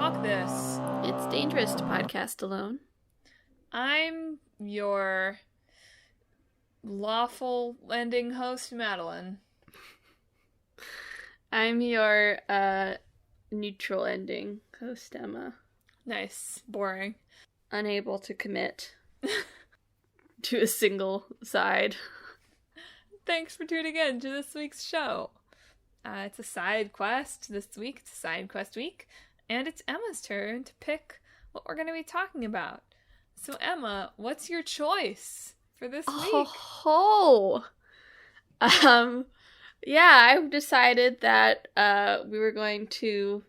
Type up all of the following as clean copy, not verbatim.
talk this. It's dangerous to podcast alone. I'm your lawful ending host, Madelyn. I'm your neutral ending host, Emma. Nice. Boring. Unable to commit to a single side. Thanks for tuning in to this week's show. It's a side quest this week. It's a side quest week. And it's Emma's turn to pick what we're going to be talking about. So, Emma, what's your choice for this week? Yeah, I've decided that we were going to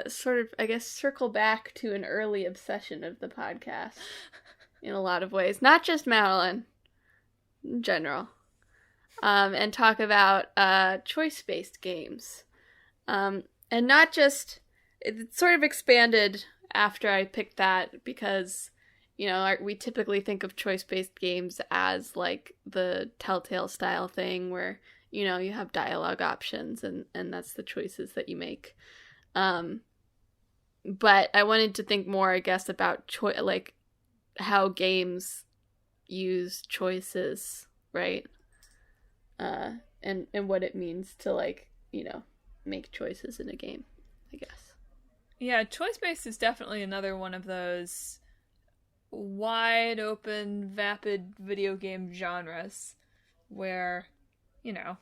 sort of, I guess, circle back to an early obsession of the podcast in a lot of ways. Not just Madelyn, in general. And talk about choice-based games. And not just, it sort of expanded after I picked that because, you know, we typically think of choice-based games as like the Telltale style thing where, you know, you have dialogue options and that's the choices that you make. But I wanted to think more, I guess, about like how games use choices, right? And what it means to, like, you know, make choices in a game, I guess. Yeah, choice-based is definitely another one of those wide open, vapid video game genres where, you know,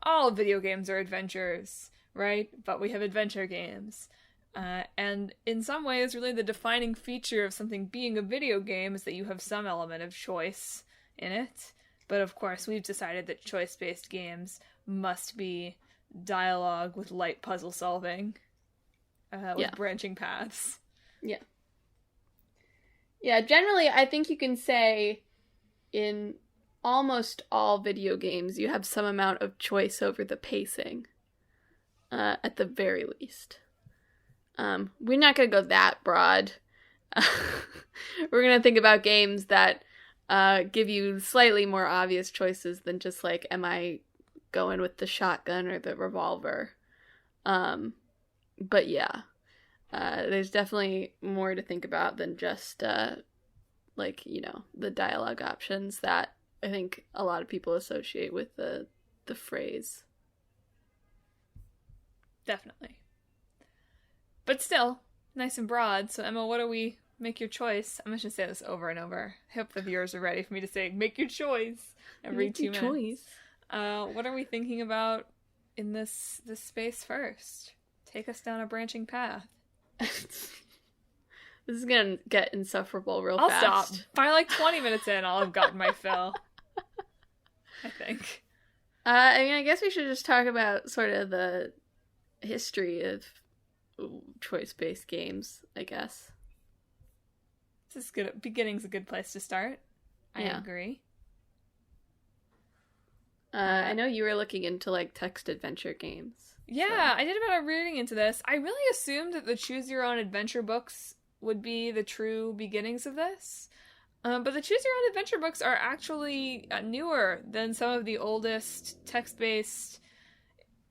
all video games are adventures, right? But we have adventure games. And in some ways, really the defining feature of something being a video game is that you have some element of choice in it. But of course, we've decided that choice-based games must be dialogue with light puzzle solving, with branching paths. Yeah. Yeah, generally, I think you can say in almost all video games, you have some amount of choice over the pacing, at the very least. We're not going to go that broad. We're going to think about games that give you slightly more obvious choices than just like, am I going with the shotgun or the revolver? But yeah, there's definitely more to think about than just like, you know, the dialogue options that I think a lot of people associate with the phrase. Definitely. But still, nice and broad. So Emma, what do we make your choice? I'm just going to say this over and over. I hope the viewers are ready for me to say, make your choice every 2 minutes. Choice. What are we thinking about in this space first? Take us down a branching path. This is going to get insufferable real I'll fast. I'll stop. By like 20 minutes in, I'll have gotten my fill. I think. I mean, I guess we should just talk about sort of the history of choice-based games, I guess. This is good. Beginning's a good place to start. I agree. I know you were looking into, like, text adventure games. Yeah, so. I did a bit of reading into this. I really assumed that the choose-your-own-adventure books would be the true beginnings of this. But the choose-your-own-adventure books are actually newer than some of the oldest text-based...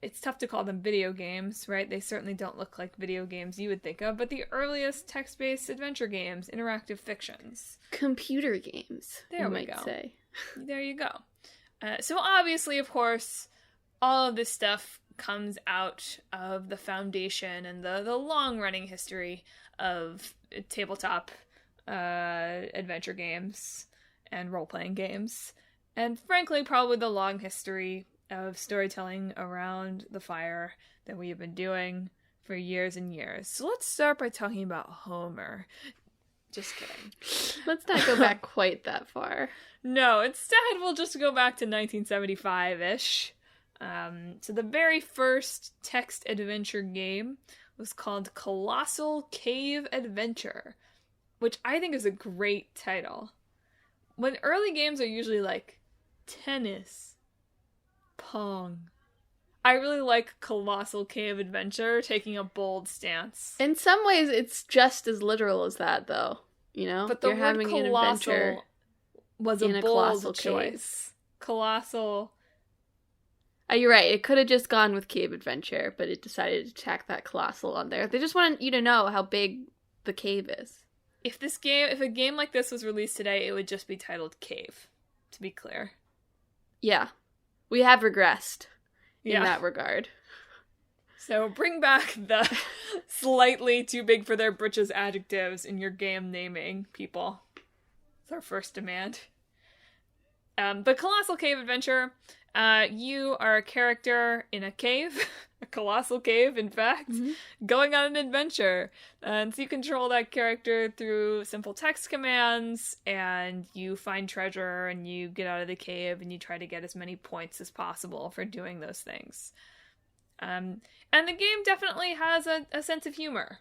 It's tough to call them video games, right? They certainly don't look like video games you would think of, but the earliest text-based adventure games, interactive fictions. Computer games, there we might go. Say. There you go. So obviously, of course, all of this stuff comes out of the foundation and the long-running history of tabletop adventure games and role-playing games. And frankly, probably the long history of storytelling around the fire that we have been doing for years and years. So let's start by talking about Homer. Just kidding. Let's not go back quite that far. No, instead we'll just go back to 1975-ish. So the very first text adventure game was called Colossal Cave Adventure, which I think is a great title. When early games are usually like tennis, Pong. I really like Colossal Cave Adventure taking a bold stance. In some ways, it's just as literal as that, though. You know, but the You're word having colossal an adventure was in a a bold colossal choice. Cave. Colossal. You're right. It could have just gone with Cave Adventure, but it decided to tack that Colossal on there. They just wanted you to know how big the cave is. If a game like this was released today, it would just be titled Cave, to be clear. Yeah. We have regressed in that regard. So bring back the slightly too big for their britches adjectives in your game naming, people. It's our first demand. The Colossal Cave Adventure, you are a character in a cave, a colossal cave, in fact, going on an adventure. And so you control that character through simple text commands, and you find treasure, and you get out of the cave, and you try to get as many points as possible for doing those things. And the game definitely has a sense of humor.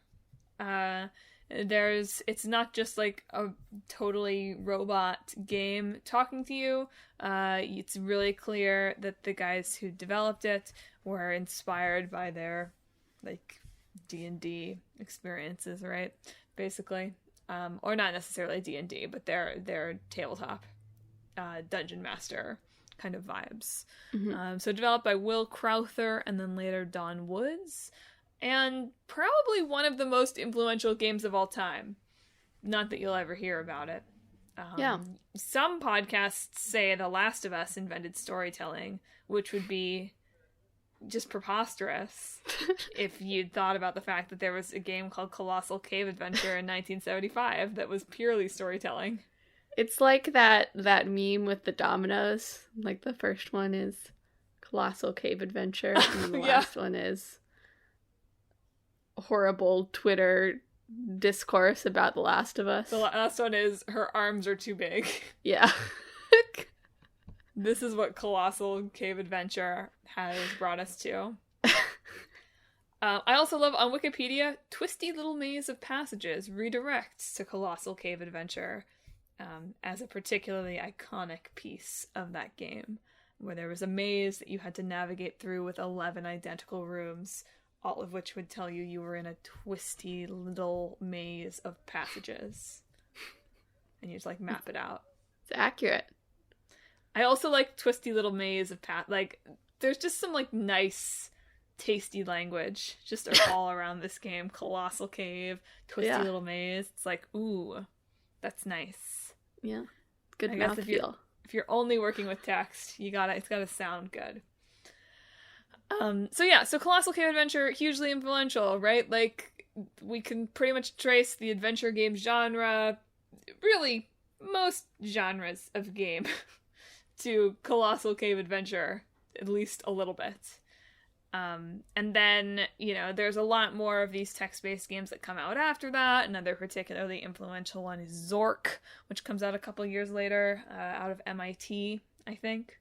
It's not just like a totally robot game talking to you. It's really clear that the guys who developed it were inspired by their like D&D experiences, right? Basically, or not necessarily D&D, but their tabletop dungeon master kind of vibes. So developed by Will Crowther and then later Don Woods. And probably one of the most influential games of all time. Not that you'll ever hear about it. Some podcasts say The Last of Us invented storytelling, which would be just preposterous if you'd thought about the fact that there was a game called Colossal Cave Adventure in 1975 that was purely storytelling. It's like that meme with the dominoes. Like the first one is Colossal Cave Adventure, and the last one is horrible Twitter discourse about The Last of Us. The last one is her arms are too big. Yeah. This is what Colossal Cave Adventure has brought us to. I also love on Wikipedia, twisty little maze of passages redirects to Colossal Cave Adventure as a particularly iconic piece of that game, where there was a maze that you had to navigate through with 11 identical rooms, all of which would tell you were in a twisty little maze of passages. And you just, like, map it out. It's accurate. I also like twisty little maze of there's just some, like, nice, tasty language just all around this game. Colossal cave, twisty little maze. It's like, ooh, that's nice. Yeah. Good mouthfeel. If you're only working with text, it's gotta sound good. So Colossal Cave Adventure, hugely influential, right? Like, we can pretty much trace the adventure game genre, really, most genres of game, to Colossal Cave Adventure, at least a little bit. And then, there's a lot more of these text-based games that come out after that. Another particularly influential one is Zork, which comes out a couple years later, out of MIT, I think.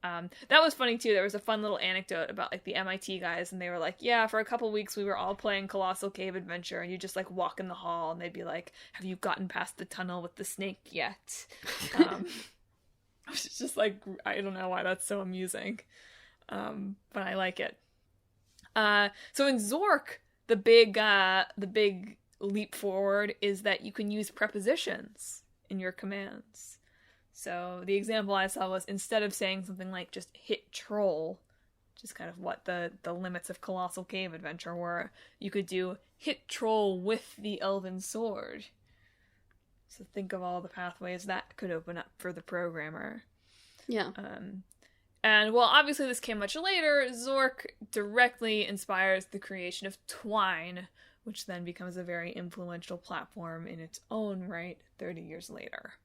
That was funny too. There was a fun little anecdote about like the MIT guys, and they were like, yeah, for a couple weeks we were all playing Colossal Cave Adventure, and you just like walk in the hall and they'd be like, have you gotten past the tunnel with the snake yet? It's just like, I don't know why that's so amusing. But I like it. So in Zork, the big leap forward is that you can use prepositions in your commands. So the example I saw was, instead of saying something like just hit troll, which is kind of what the limits of Colossal Cave Adventure were, you could do hit troll with the elven sword. So think of all the pathways that could open up for the programmer. Yeah. And while obviously this came much later, Zork directly inspires the creation of Twine, which then becomes a very influential platform in its own right 30 years later.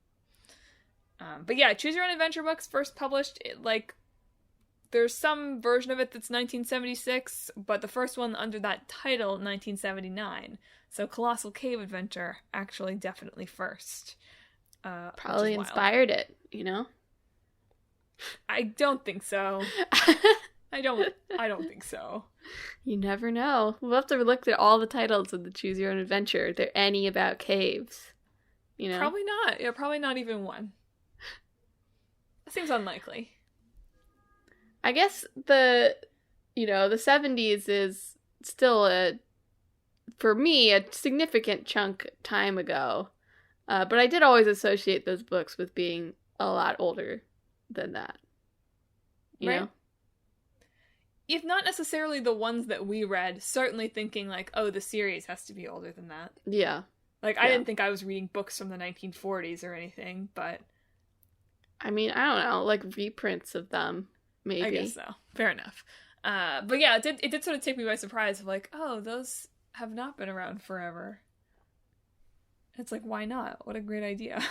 But yeah, Choose Your Own Adventure books first published, there's some version of it that's 1976, but the first one under that title, 1979. So Colossal Cave Adventure, actually definitely first. Probably inspired it, I don't think so. I don't think so. You never know. We'll have to look at all the titles of the Choose Your Own Adventure. Are there any about caves? Probably not. Yeah, probably not even one. That seems unlikely. I guess the 70s is still for me, a significant chunk time ago. But I did always associate those books with being a lot older than that. You know? if not necessarily the ones that we read, certainly thinking like, oh, the series has to be older than that. Yeah. Like, I didn't think I was reading books from the 1940s or anything, but... I mean, I don't know, like reprints of them, maybe. I guess so. Fair enough. But yeah, it did sort of take me by surprise of like, oh, those have not been around forever. It's like, why not? What a great idea.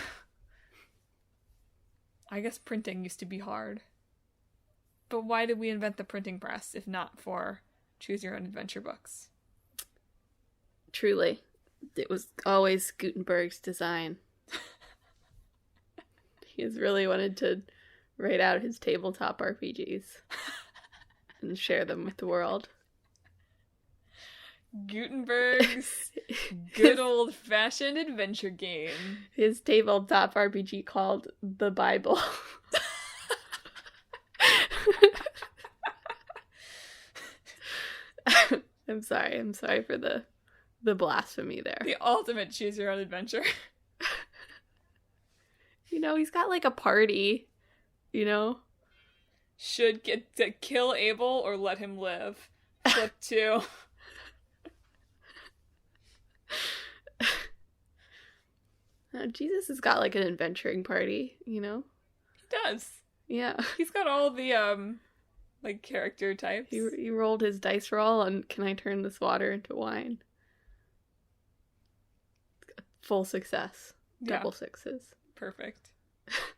I guess printing used to be hard. But why did we invent the printing press if not for choose your own adventure books? Truly. It was always Gutenberg's design. He has really wanted to write out his tabletop RPGs and share them with the world. Gutenberg's good old-fashioned adventure game. His tabletop RPG called The Bible. I'm sorry for the blasphemy there. The ultimate choose your own adventure. You know, he's got like a party, you know? Should get to kill Abel or let him live. Flip 2. Jesus has got like an adventuring party, you know? He does. Yeah. He's got all the, like, character types. He rolled his dice roll on, can I turn this water into wine? Full success. Double sixes. Perfect.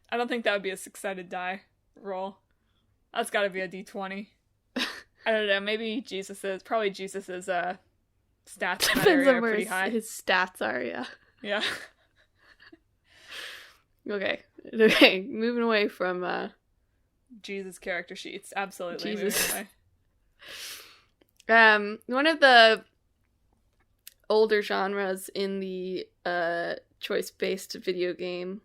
I don't think that would be a six-sided die roll. That's gotta be a d20. I don't know, maybe Jesus's stats in that area are pretty high. His stats are, yeah. Yeah. Okay, moving away from, Jesus character sheets, absolutely. Jesus. Moving away. One of the older genres in the, choice-based video game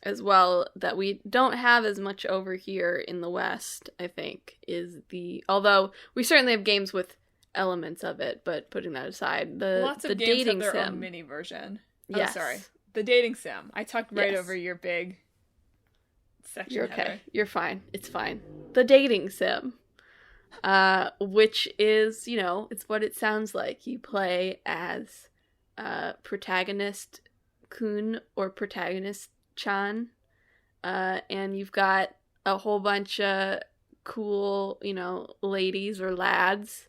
as well that we don't have as much over here in the West, I think, is although we certainly have games with elements of it, but putting that aside, lots of the games dating have their sim own mini version. Yes. Oh, sorry. The dating sim. I talked right over your big section. You're okay. Heather. You're fine. It's fine. The dating sim. Which is, you know, it's what it sounds like. You play as protagonist Kun or protagonist Chan, and you've got a whole bunch of cool, you know, ladies or lads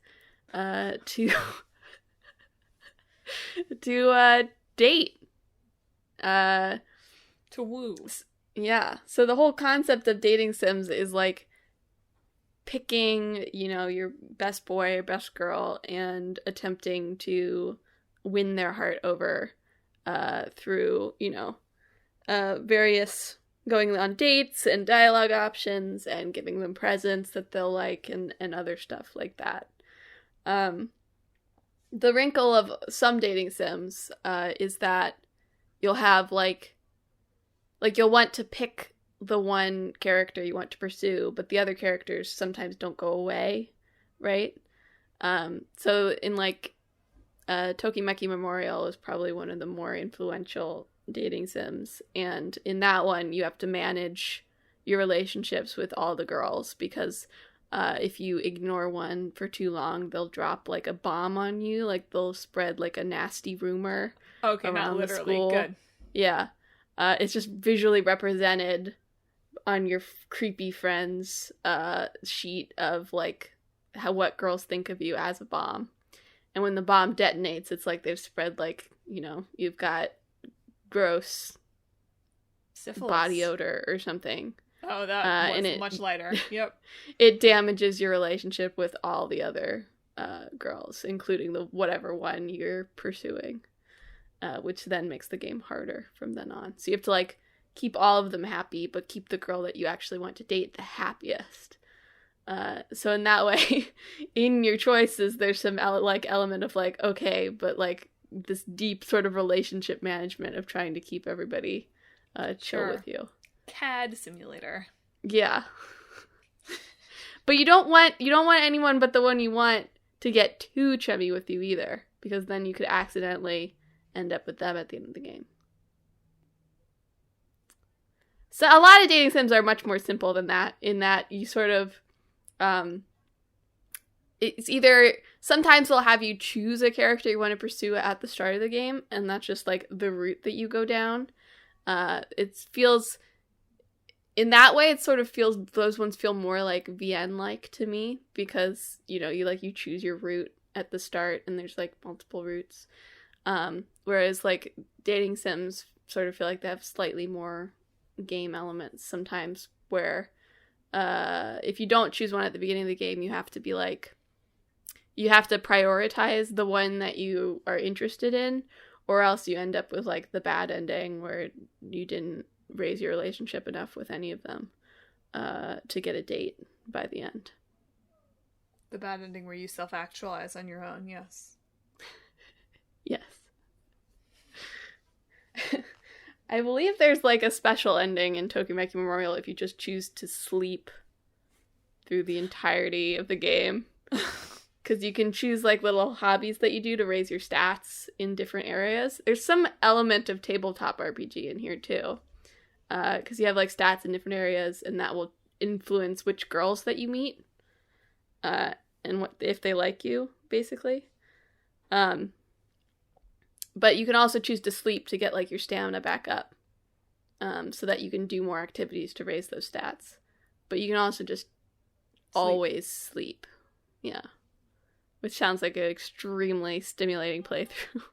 to date. To woo. Yeah. So the whole concept of dating sims is like picking, you know, your best boy or best girl and attempting to win their heart over through, you know, various going on dates and dialogue options and giving them presents that they'll like and other stuff like that. The wrinkle of some dating sims is that you'll have like you'll want to pick the one character you want to pursue, but the other characters sometimes don't go away, right? So in like Tokimeki Memorial is probably one of the more influential dating sims, and in that one you have to manage your relationships with all the girls because if you ignore one for too long, they'll drop like a bomb on you, like they'll spread like a nasty rumor around not literally. the school. Good. Yeah. It's just visually represented on your creepy friends sheet of like what girls think of you as a bomb. And when the bomb detonates, it's like they've spread like, you know, you've got gross syphilis, body odor or something. Oh, that was much lighter. Yep. It damages your relationship with all the other girls, including the whatever one you're pursuing, which then makes the game harder from then on. So you have to like keep all of them happy, but keep the girl that you actually want to date the happiest. So in that way, in your choices, there's some element of like, okay, but like this deep sort of relationship management of trying to keep everybody chill with you. CAD simulator. Yeah. But you don't want anyone but the one you want to get too chummy with you either, because then you could accidentally end up with them at the end of the game. So a lot of dating sims are much more simple than that, in that you sort of it's either sometimes they'll have you choose a character you want to pursue at the start of the game, and that's just like the route that you go down. It feels in that way. It sort of feels those ones feel more like VN like to me because you choose your route at the start, and there's like multiple routes. Whereas like dating sims sort of feel like they have slightly more game elements sometimes where if you don't choose one at the beginning of the game, you have to prioritize the one that you are interested in, or else you end up with like the bad ending where you didn't raise your relationship enough with any of them to get a date by the end. The bad ending where you self-actualize on your own, yes. Yes. I believe there's like a special ending in Tokimeki Memorial if you just choose to sleep through the entirety of the game. Because you can choose like little hobbies that you do to raise your stats in different areas. There's some element of tabletop RPG in here too. Because you have like stats in different areas, and that will influence which girls that you meet. And what if they like you, basically. But you can also choose to sleep to get like your stamina back up. So that you can do more activities to raise those stats. But you can also just always sleep. Yeah. Which sounds like an extremely stimulating playthrough.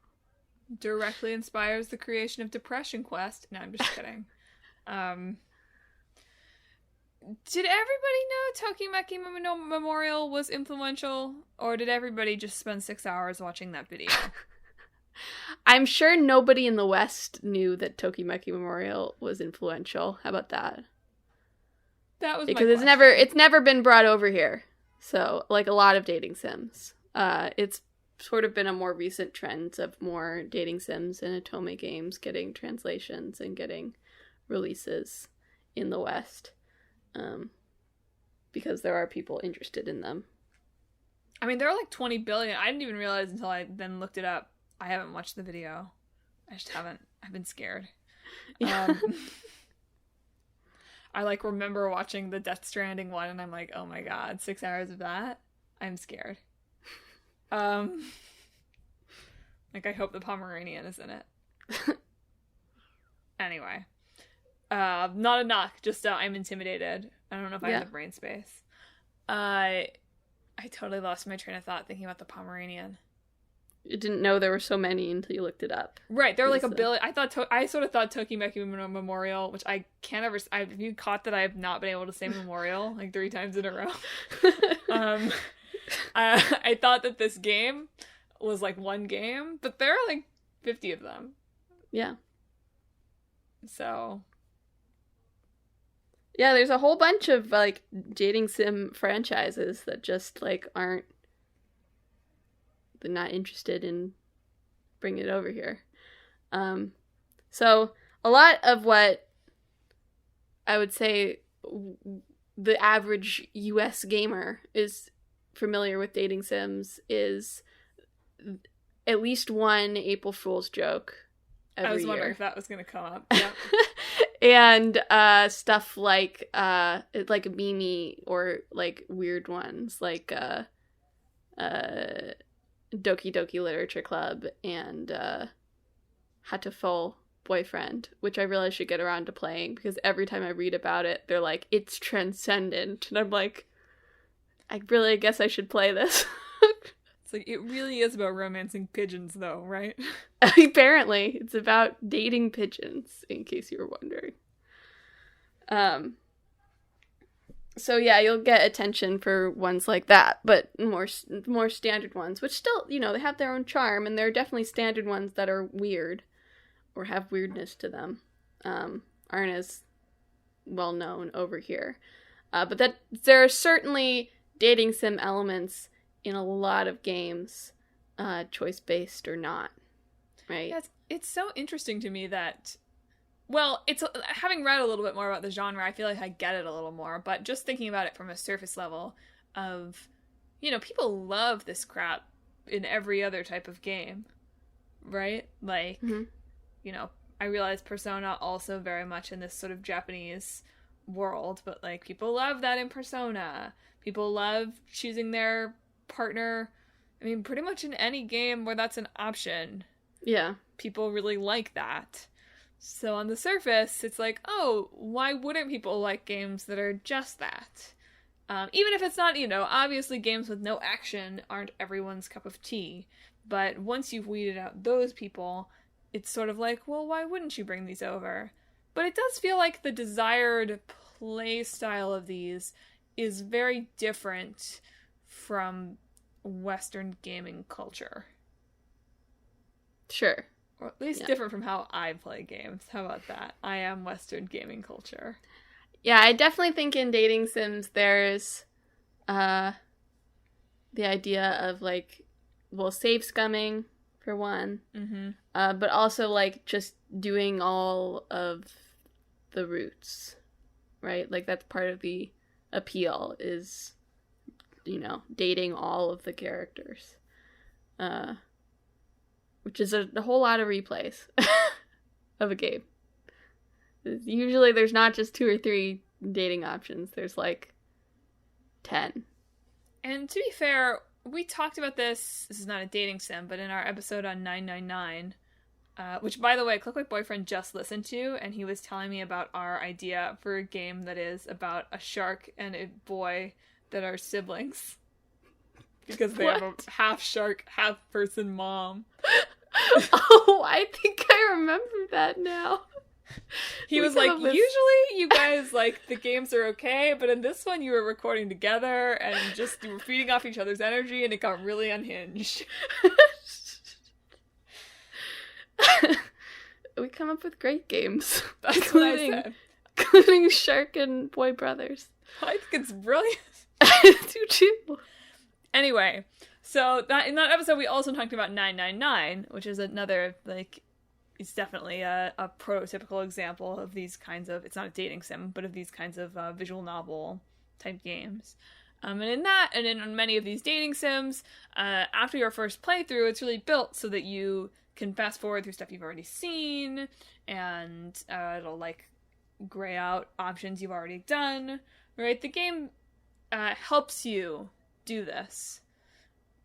Directly inspires the creation of Depression Quest. No, I'm just kidding. Did everybody know Tokimeki Memorial was influential? Or did everybody just spend 6 hours watching that video? I'm sure nobody in the West knew that Tokimeki Memorial was influential. How about that? That was because my question. It's never been brought over here. So, like a lot of dating sims. It's sort of been a more recent trend of more dating sims and Otome games getting translations and getting releases in the West. Because there are people interested in them. I mean, there are like 20 billion. I didn't even realize until I then looked it up. I haven't watched the video. I just haven't. I've been scared. Yeah. I like remember watching the Death Stranding one, and I'm like, oh my god, 6 hours of that? I'm scared. Like, I hope the Pomeranian is in it. Anyway. Not a knock, just I'm intimidated. I don't know if I have the brain space. I totally lost my train of thought thinking about the Pomeranian. You didn't know there were so many until you looked it up. Right, there were like a billion. I sort of thought Tokimeki Memorial, which I can't ever. Have you caught that I have not been able to say Memorial like 3 times in a row? I thought that this game was like one game, but there are like 50 of them. Yeah. So. Yeah, there's a whole bunch of like dating sim franchises that just like aren't. They're not interested in bringing it over here. So a lot of what I would say the average US gamer is familiar with dating sims is at least one April Fool's joke every year. I was wondering if that was going to come up. Yep. And stuff like Mimi or like weird ones like Doki Doki Literature Club and Hatoful Boyfriend, which I really should get around to playing because every time I read about it, they're like, it's transcendent. And I'm like, I guess I should play this. It's like, it really is about romancing pigeons, though, right? Apparently, it's about dating pigeons, in case you were wondering. So yeah, you'll get attention for ones like that, but more standard ones, which still, they have their own charm, and there are definitely standard ones that are weird, or have weirdness to them, aren't as well known over here. But that there are certainly dating sim elements in a lot of games, choice-based or not, right? Yeah, it's so interesting to me that, well, it's having read a little bit more about the genre, I feel like I get it a little more, but just thinking about it from a surface level of, people love this crap in every other type of game, right? Like, I realize Persona also very much in this sort of Japanese world, but like people love that in Persona. People love choosing their partner. I mean, pretty much in any game where that's an option. Yeah. People really like that. So on the surface, it's like, oh, why wouldn't people like games that are just that? Even if it's not, obviously games with no action aren't everyone's cup of tea. But once you've weeded out those people, it's sort of like, well, why wouldn't you bring these over? But it does feel like the desired play style of these is very different from Western gaming culture. Sure. Or at least different from how I play games. How about that? I am Western gaming culture. Yeah, I definitely think in dating sims there's the idea of, like, well, save scumming, for one. Mm-hmm. But also, like, just doing all of the routes, right? Like, that's part of the appeal is, dating all of the characters. Which is a whole lot of replays of a game. Usually there's not just 2 or 3 dating options. There's like 10. And to be fair, we talked about this is not a dating sim, but in our episode on 999, which, by the way, Click Like Boyfriend just listened to, and he was telling me about our idea for a game that is about a shark and a boy that are siblings. Because they have a half shark, half person mom. Oh, I think I remember that now. He was like, usually you guys, like, the games are okay, but in this one you were recording together and just you were feeding off each other's energy and it got really unhinged. We come up with great games. That's what I said. Including Shark and Boy Brothers. I think it's brilliant. I do too. Anyway, so in that episode we also talked about 999, which is another, like, it's definitely a prototypical example of these kinds of, it's not a dating sim, but of these kinds of visual novel type games. And in that, and in many of these dating sims, after your first playthrough, it's really built so that you can fast forward through stuff you've already seen, and it'll, like, gray out options you've already done, right? The game helps you do this.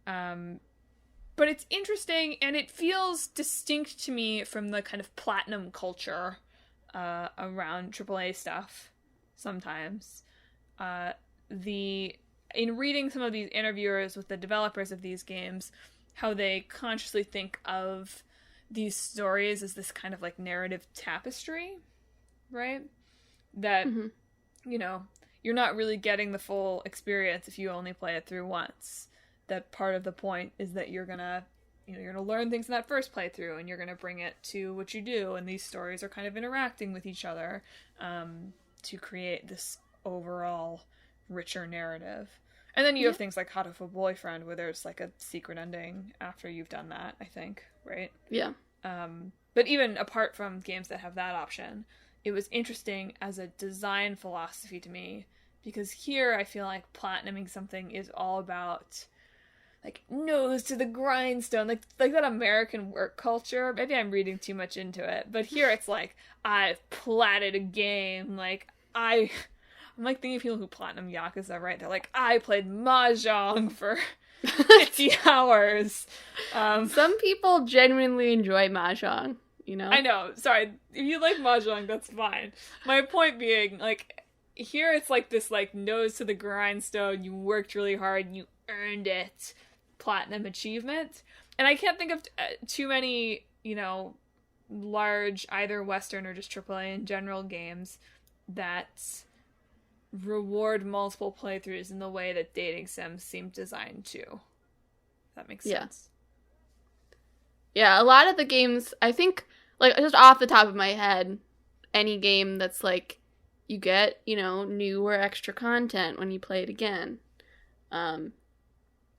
But it's interesting, and it feels distinct to me from the kind of platinum culture around AAA stuff sometimes. In reading some of these interviewers with the developers of these games, how they consciously think of these stories as this kind of, like, narrative tapestry, right? That, you're not really getting the full experience if you only play it through once. That part of the point is that you're gonna learn things in that first playthrough, and you're gonna bring it to what you do, and these stories are kind of interacting with each other to create this overall richer narrative. And then you have things like How to Have a Boyfriend, where there's, like, a secret ending after you've done that, I think, right? Yeah. But even apart from games that have that option, it was interesting as a design philosophy to me, because here I feel like platinuming something is all about, like, nose to the grindstone, like that American work culture. Maybe I'm reading too much into it, but here it's like, I've platted a game, like, I'm like thinking of people who platinum Yakuza, right? They're like, I played Mahjong for 50 hours. Some people genuinely enjoy Mahjong, I know, sorry, if you like Mahjong, that's fine. My point being, like, here it's like this, like, nose to the grindstone, you worked really hard, and you earned it, platinum achievement. And I can't think of too many, large, either Western or just AAA in general games that reward multiple playthroughs in the way that dating sims seem designed to. If that makes sense. Yeah, a lot of the games, I think, like, just off the top of my head, any game that's, like, you get, new or extra content when you play it again.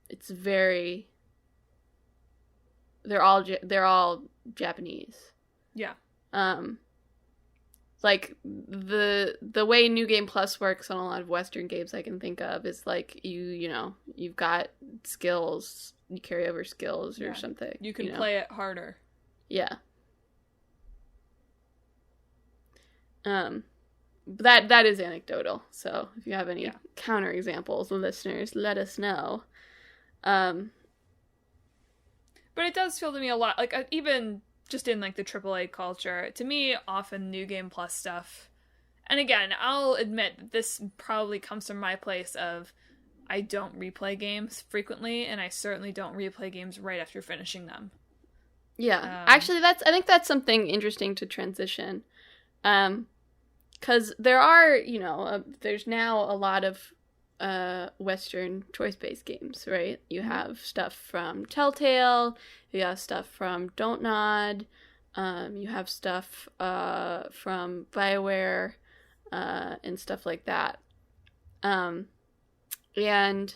It's very... They're all Japanese. Yeah. Like, the way New Game Plus works on a lot of Western games I can think of is, like, you've got skills, you carry over skills or something. You can play it harder. Yeah. That is anecdotal, so if you have any counter examples, listeners, let us know. But it does feel to me a lot like even just in like the AAA culture, to me, often New Game Plus stuff. And again, I'll admit that this probably comes from my place of I don't replay games frequently, and I certainly don't replay games right after finishing them. Yeah. Actually, I think that's something interesting to transition. Because there are, there's now a lot of Western choice-based games, right? You have stuff from Telltale, you have stuff from Don't Nod, you have stuff from BioWare, and stuff like that. And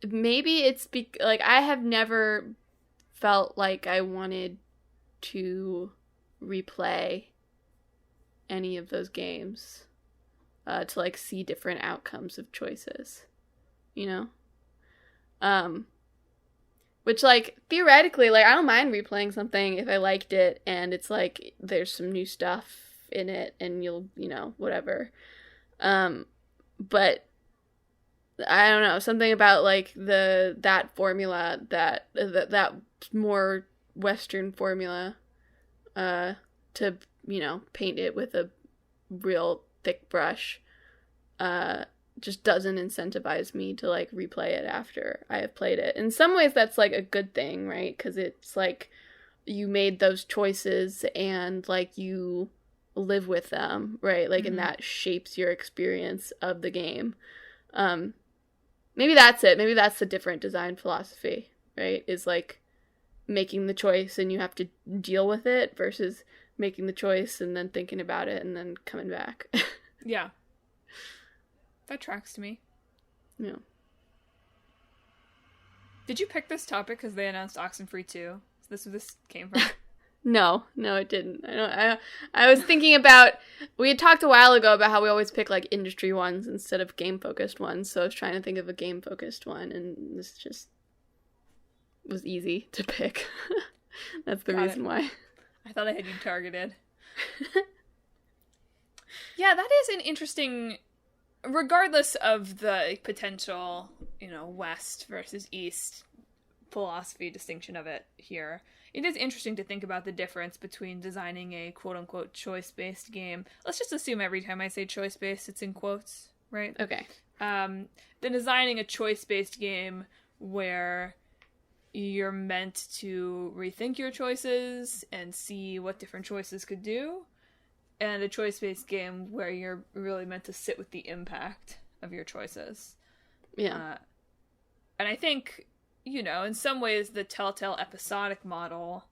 maybe it's like I have never felt like I wanted to replay any of those games to like see different outcomes of choices, which like theoretically, like I don't mind replaying something if I liked it and it's like there's some new stuff in it and you'll whatever, but I don't know, something about like that formula, that more Western formula, to paint it with a real thick brush, just doesn't incentivize me to like replay it after I have played it. In some ways that's like a good thing, right? Because it's like you made those choices and like you live with them, right? Like, and that shapes your experience of the game. Maybe that's it. Maybe that's the different design philosophy, right? Is like making the choice and you have to deal with it versus making the choice and then thinking about it and then coming back. Yeah. That tracks to me. Yeah. Did you pick this topic because they announced Oxenfree 2? Is this where this came from? No, it didn't. I was thinking about, we had talked a while ago about how we always pick like industry ones instead of game-focused ones, so I was trying to think of a game-focused one, and this just was easy to pick. That's the reason why. I thought I had you targeted. Yeah, that is an interesting, regardless of the potential, West versus East philosophy distinction of it here, it is interesting to think about the difference between designing a quote-unquote choice-based game. Let's just assume every time I say choice-based, it's in quotes, right? Okay. Then designing a choice-based game where you're meant to rethink your choices and see what different choices could do, and a choice-based game where you're really meant to sit with the impact of your choices. Yeah. And I think, in some ways, the Telltale episodic model,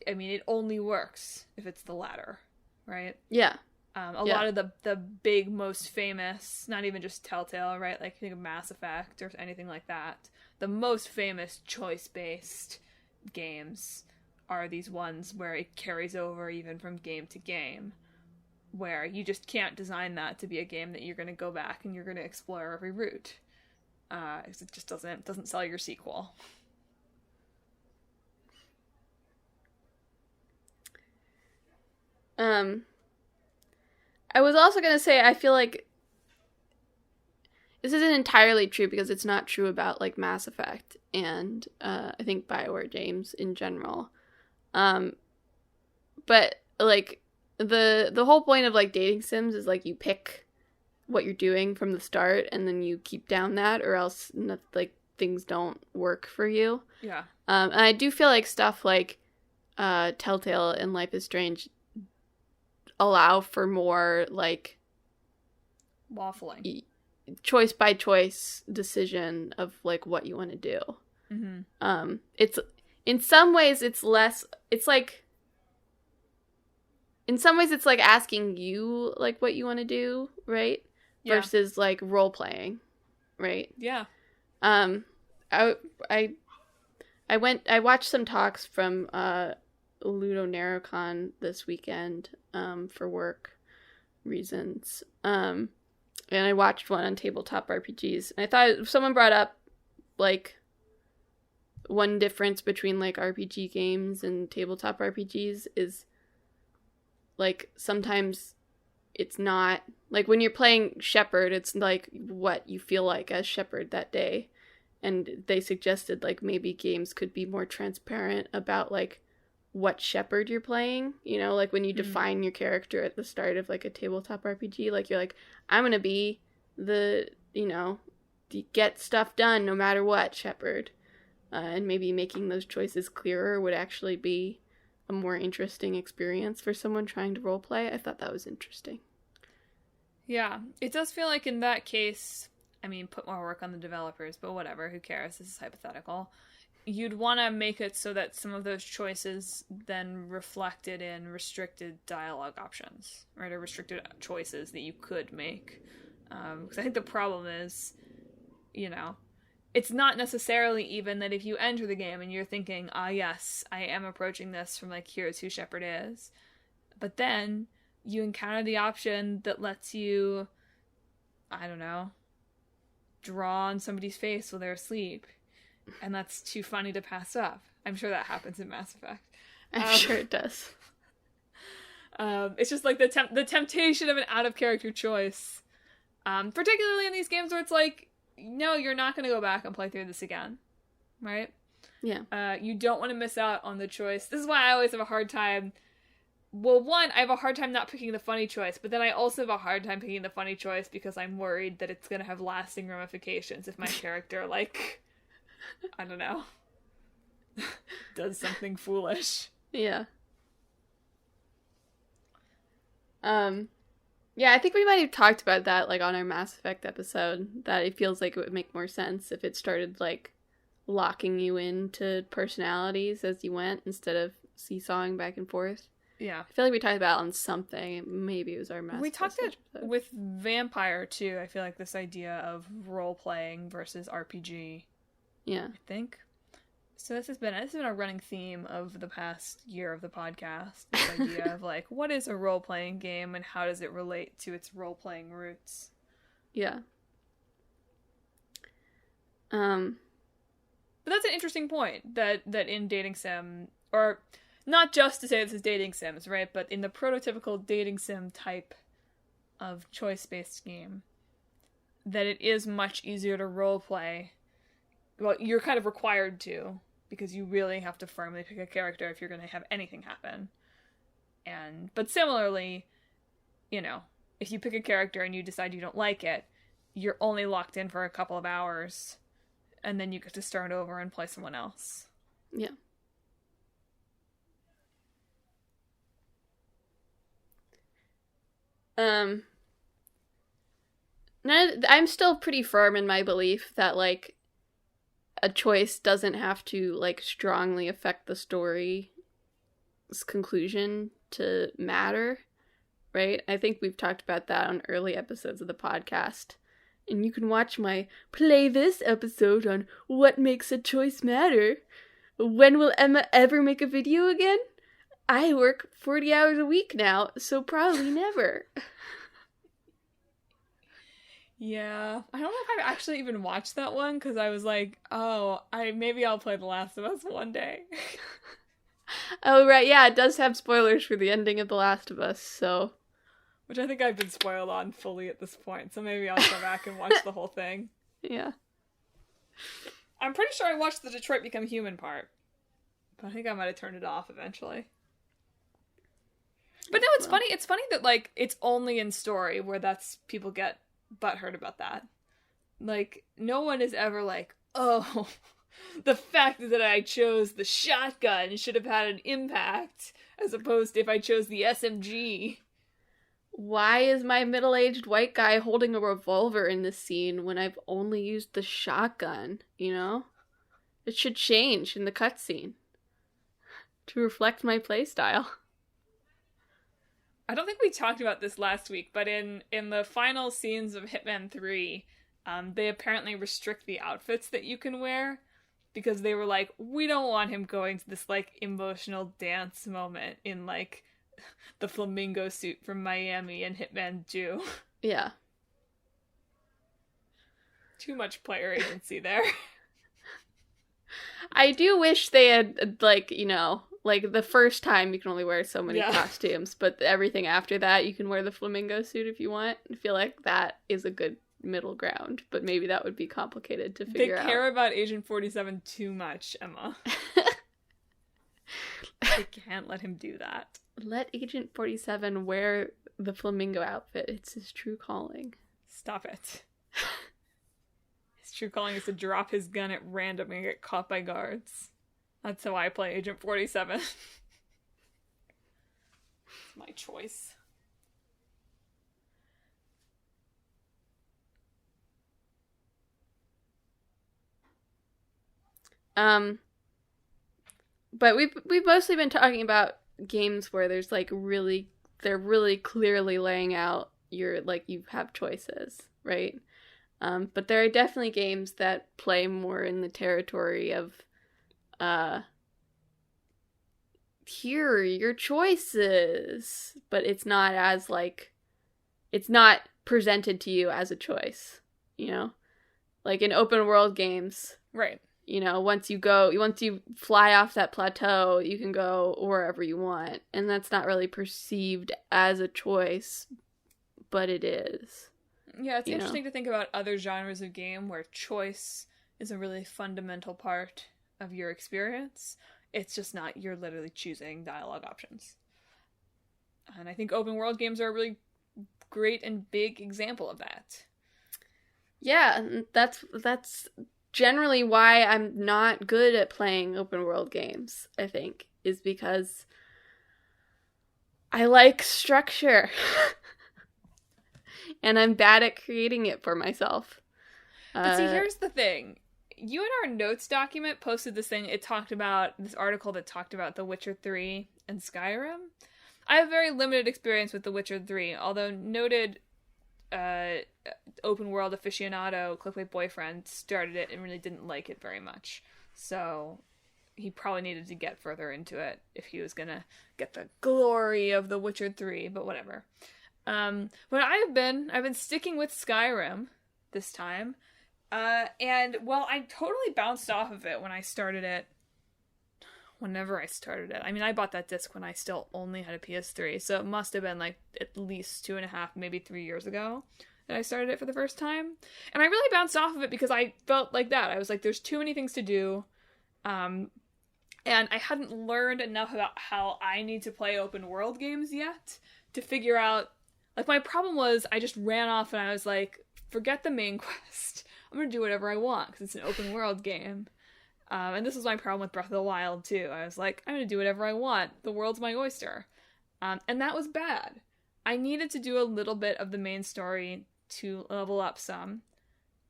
I mean, it only works if it's the latter, right? Yeah. A lot of the big, most famous, not even just Telltale, right? Like, think of Mass Effect or anything like that. The most famous choice-based games are these ones where it carries over even from game to game, where you just can't design that to be a game that you're going to go back and you're going to explore every route. Because it just doesn't sell your sequel. I was also going to say, I feel like this isn't entirely true because it's not true about, like, Mass Effect and, I think BioWare games in general. But, like, the whole point of, like, dating sims is, like, you pick what you're doing from the start and then you keep down that, or else, like, things don't work for you. Yeah. And I do feel like stuff like Telltale and Life is Strange allow for more, like, waffling, choice by choice decision of like what you want to do. Mm-hmm. It's in some ways it's less, it's like in some ways it's like asking you like what you want to do, right? Yeah. Versus like role playing, right? Yeah. I watched some talks from Ludo NarrowCon this weekend for work reasons. And I watched one on tabletop RPGs. And I thought someone brought up like one difference between like RPG games and tabletop RPGs is like sometimes it's not like when you're playing Shepherd, it's like what you feel like as Shepherd that day. And they suggested like maybe games could be more transparent about like what Shepherd you're playing, you know, like when you define your character at the start of like a tabletop RPG, like you're like, I'm gonna be the, you know, the get stuff done no matter what Shepherd. And maybe making those choices clearer would actually be a more interesting experience for someone trying to roleplay. I thought that was interesting. Yeah, it does feel like in that case, I mean, put more work on the developers, but whatever, who cares? This is hypothetical. You'd want to make it so that some of those choices then reflected in restricted dialogue options, right? Or restricted choices that you could make. Because I think the problem is, you know, it's not necessarily even that if you enter the game and you're thinking, yes, I am approaching this from, like, here's who Shepard is. But then you encounter the option that lets you, I don't know, draw on somebody's face while they're asleep. And that's too funny to pass up. I'm sure that happens in Mass Effect. I'm sure it does. It's just like the temptation of an out-of-character choice. Particularly in these games where it's like, no, you're not going to go back and play through this again. Right? Yeah. You don't want to miss out on the choice. This is why I always have a hard time. Well, one, I have a hard time not picking the funny choice, but then I also have a hard time picking the funny choice because I'm worried that it's going to have lasting ramifications if my character, like, I don't know, does something foolish. Yeah. Yeah, I think we might have talked about that, like, on our Mass Effect episode, that it feels like it would make more sense if it started, like, locking you into personalities as you went instead of seesawing back and forth. Yeah. I feel like we talked about it on something. Maybe it was our Mass Effect. We talked it with Vampire, too. I feel like this idea of role-playing versus RPG. Yeah. I think. So this has been a running theme of the past year of the podcast. This idea of, like, what is a role-playing game and how does it relate to its role-playing roots? Yeah. But that's an interesting point, that in dating sim, or not just to say this is dating sims, right? But in the prototypical dating sim type of choice-based game, that it is much easier to roleplay. Well, you're kind of required to, because you really have to firmly pick a character if you're going to have anything happen. But similarly, you know, if you pick a character and you decide you don't like it, you're only locked in for a couple of hours, and then you get to start over and play someone else. Yeah. I'm still pretty firm in my belief that, like, a choice doesn't have to, like, strongly affect the story's conclusion to matter, right? I think we've talked about that on early episodes of the podcast. And you can watch my play this episode on what makes a choice matter. When will Emma ever make a video again? I work 40 hours a week now, so probably never. Yeah. I don't know if I've actually even watched that one, because I was like, maybe I'll play The Last of Us one day. Oh, right, yeah, it does have spoilers for the ending of The Last of Us, so... Which I think I've been spoiled on fully at this point, so maybe I'll go back and watch the whole thing. Yeah. I'm pretty sure I watched the Detroit Become Human part, but I think I might have turned it off eventually. But no, it's funny. It's funny that, like, it's only in story where people get butthurt about that. Like, no one is ever like, oh, the fact that I chose the shotgun should have had an impact, as opposed to if I chose the SMG. Why is my middle-aged white guy holding a revolver in this scene when I've only used the shotgun, you know? It should change in the cutscene to reflect my playstyle. I don't think we talked about this last week, but in the final scenes of Hitman 3, they apparently restrict the outfits that you can wear, because they were like, we don't want him going to this, like, emotional dance moment in, like, the flamingo suit from Miami and Hitman 2. Yeah. Too much player agency there. I do wish they had, like, you know, like, the first time you can only wear so many Yeah. costumes, but everything after that, you can wear the flamingo suit if you want. I feel like that is a good middle ground, but maybe that would be complicated to figure out. They care about Agent 47 too much, Emma. They can't let him do that. Let Agent 47 wear the flamingo outfit. It's his true calling. Stop it. His true calling is to drop his gun at random and get caught by guards. That's how I play Agent 47. It's my choice. But we've mostly been talking about games where there's like they're really clearly laying out your, like, you have choices, right? But there are definitely games that play more in the territory of here are your choices, but it's not as, like, it's not presented to you as a choice, you know? Like in open world games, Right. you know, once you fly off that plateau, you can go wherever you want. And that's not really perceived as a choice, but it is. Yeah, it's interesting to think about other genres of game where choice is a really fundamental part of your experience. It's just not, you're literally choosing dialogue options. And I think open world games are a really great and big example of that. Yeah, and that's generally why I'm not good at playing open world games, I think, is because I like structure. And I'm bad at creating it for myself. But see, here's the thing. You in our notes document posted this thing, it talked about, this article that talked about The Witcher 3 and Skyrim. I have very limited experience with The Witcher 3, although noted open world aficionado, Clickbait Boyfriend, started it and really didn't like it very much. So he probably needed to get further into it if he was gonna get the glory of The Witcher 3, but whatever. But I've been sticking with Skyrim this time. And, well, I totally bounced off of it when I started it. Whenever I started it. I mean, I bought that disc when I still only had a PS3, so it must have been, like, at least 2.5, maybe 3 years ago that I started it for the first time. And I really bounced off of it because I felt like that. I was like, there's too many things to do. And I hadn't learned enough about how I need to play open world games yet to figure out, like, my problem was I just ran off and I was like, forget the main quest. I'm gonna do whatever I want because it's an open world game. And this was my problem with Breath of the Wild, too. I was like, I'm gonna do whatever I want. The world's my oyster. And that was bad. I needed to do a little bit of the main story to level up some.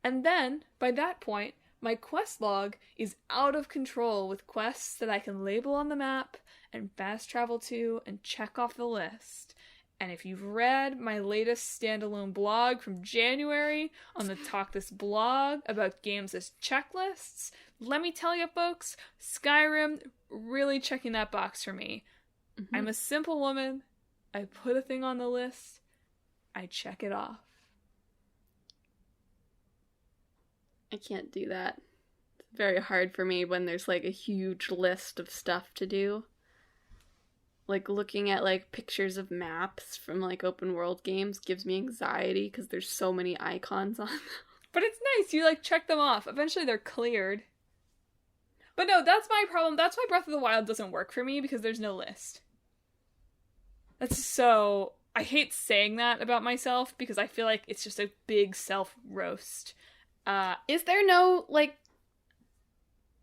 And then, by that point, my quest log is out of control with quests that I can label on the map and fast travel to and check off the list. And if you've read my latest standalone blog from January on the Talk This blog about games as checklists, let me tell you, folks, Skyrim really checking that box for me. Mm-hmm. I'm a simple woman. I put a thing on the list. I check it off. I can't do that. It's very hard for me when there's, like, a huge list of stuff to do. Like, looking at, like, pictures of maps from, like, open world games gives me anxiety because there's so many icons on them. But it's nice. You, like, check them off. Eventually they're cleared. But no, that's my problem. That's why Breath of the Wild doesn't work for me, because there's no list. That's so... I hate saying that about myself, because I feel like it's just a big self-roast. Is there no, like...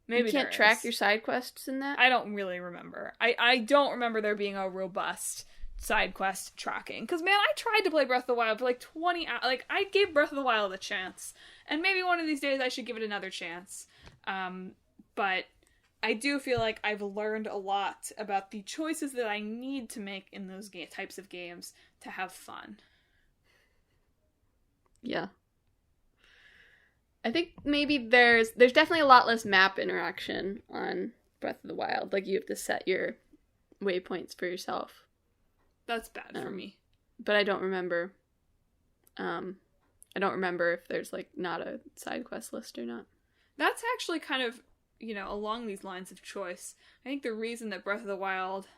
Maybe you can't track your side quests in that? I don't really remember. I don't remember there being a robust side quest tracking. Because, man, I tried to play Breath of the Wild for, like, 20 hours. Like, I gave Breath of the Wild a chance. And maybe one of these days I should give it another chance. But I do feel like I've learned a lot about the choices that I need to make in those types of games to have fun. Yeah. I think maybe there's definitely a lot less map interaction on Breath of the Wild. Like, you have to set your waypoints for yourself. That's bad for me. But I don't remember. I don't remember if there's, like, not a side quest list or not. That's actually kind of along these lines of choice, I think the reason that Breath of the Wild,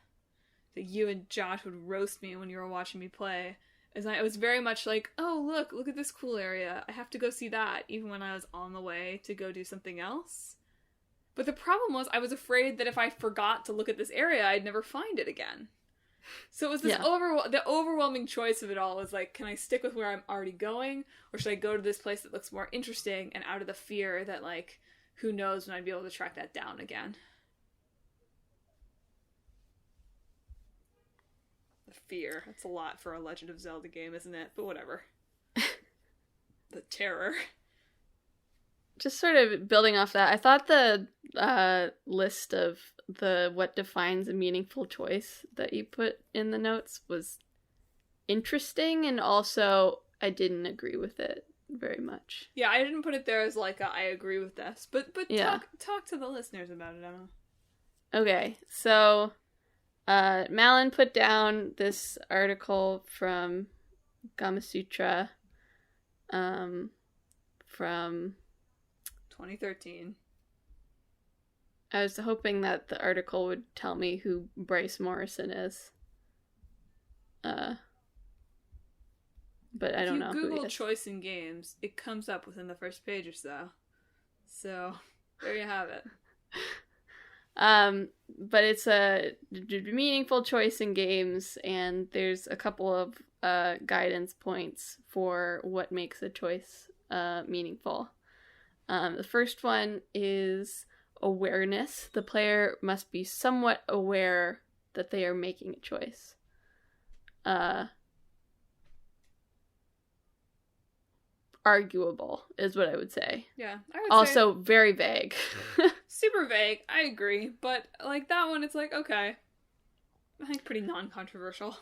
that you and Josh would roast me when you were watching me play, is I was very much like, oh, look at this cool area. I have to go see that, even when I was on the way to go do something else. But the problem was, I was afraid that if I forgot to look at this area, I'd never find it again. So it was this the overwhelming choice of it all was like, can I stick with where I'm already going, or should I go to this place that looks more interesting, and out of the fear that, like, who knows when I'd be able to track that down again. The fear. That's a lot for a Legend of Zelda game, isn't it? But whatever. The terror. Just sort of building off that, I thought the list of what defines a meaningful choice that you put in the notes was interesting, and also I didn't agree with it very much. Yeah, I didn't put it there as like I agree with this, but yeah. talk to the listeners about it, Emma. Okay, so Madelyn put down this article from Gamasutra from 2013. I was hoping that the article would tell me who Bryce Morrison is. But I don't know. If you Google choice in games, it comes up within the first page or so. So, there you have it. But it's a meaningful choice in games, and there's a couple of guidance points for what makes a choice meaningful. The first one is awareness. The player must be somewhat aware that they are making a choice. Arguable is what I would say. Yeah, I would also say very vague. Super vague, I agree. But, like, that one, it's like, okay. I think pretty non-controversial.